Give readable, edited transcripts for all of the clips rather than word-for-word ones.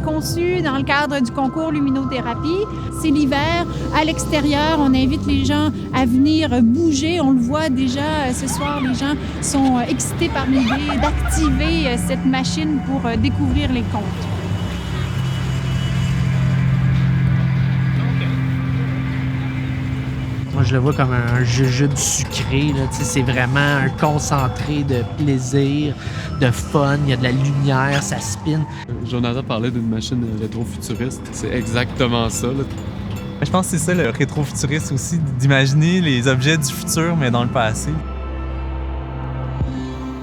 conçu dans le cadre du concours luminothérapie. C'est l'hiver. À l'extérieur, on invite les gens à venir bouger. On le voit déjà ce soir, les gens sont excités par l'idée d'activer cette machine pour découvrir les contes. Moi, je le vois comme un jujube sucré. Là. C'est vraiment un concentré de plaisir, de fun. Il y a de la lumière, ça spin. Jonathan parlait d'une machine rétro-futuriste. C'est exactement ça. Là. Je pense que c'est ça le rétro-futuriste aussi, d'imaginer les objets du futur, mais dans le passé.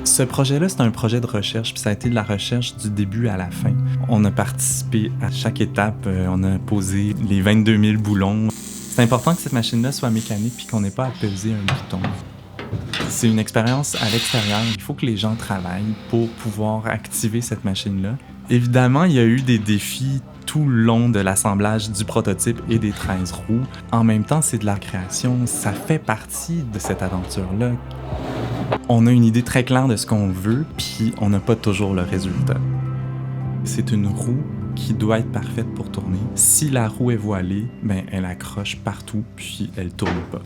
Ce projet-là, c'est un projet de recherche, puis ça a été de la recherche du début à la fin. On a participé à chaque étape, on a posé les 22 000 boulons. C'est important que cette machine-là soit mécanique puis qu'on n'ait pas à peser un bouton. C'est une expérience à l'extérieur. Il faut que les gens travaillent pour pouvoir activer cette machine-là. Évidemment, il y a eu des défis tout le long de l'assemblage du prototype et des 13 roues. En même temps, c'est de la création. Ça fait partie de cette aventure-là. On a une idée très claire de ce qu'on veut, puis on n'a pas toujours le résultat. C'est une roue qui doit être parfaite pour tourner. Si la roue est voilée, ben elle accroche partout, puis elle tourne pas.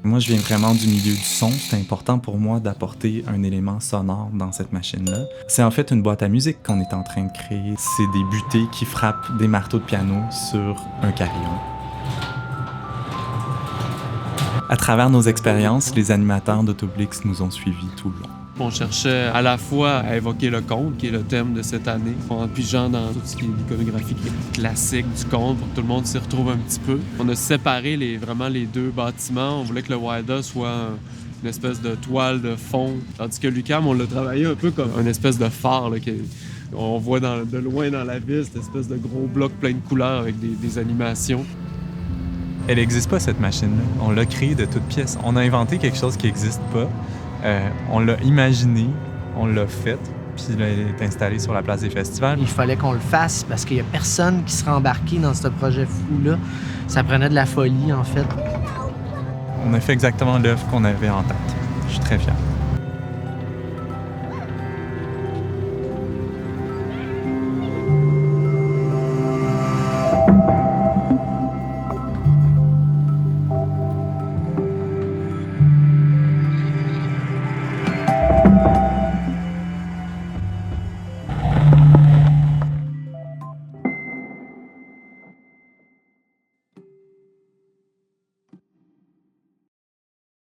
Moi, je viens vraiment du milieu du son. C'est important pour moi d'apporter un élément sonore dans cette machine-là. C'est en fait une boîte à musique qu'on est en train de créer. C'est des butées qui frappent des marteaux de piano sur un carillon. À travers nos expériences, les animateurs d'Autoblix nous ont suivis tout le long. On cherchait à la fois à évoquer le conte, qui est le thème de cette année, en pigeant dans tout ce qui est l'iconographie classique du conte, pour que tout le monde s'y retrouve un petit peu. On a séparé vraiment les deux bâtiments. On voulait que le Wida soit une espèce de toile de fond, tandis que l'UQAM, on l'a travaillé un peu comme une espèce de phare, là, on voit de loin dans la ville, cette espèce de gros bloc plein de couleurs avec des animations. Elle n'existe pas, cette machine-là. On l'a créée de toutes pièces. On a inventé quelque chose qui n'existe pas. On l'a imaginé, on l'a fait, puis là, elle est installée sur la place des festivals. Il fallait qu'on le fasse parce qu'il n'y a personne qui serait embarqué dans ce projet fou-là. Ça prenait de la folie, en fait. On a fait exactement l'œuvre qu'on avait en tête. Je suis très fier.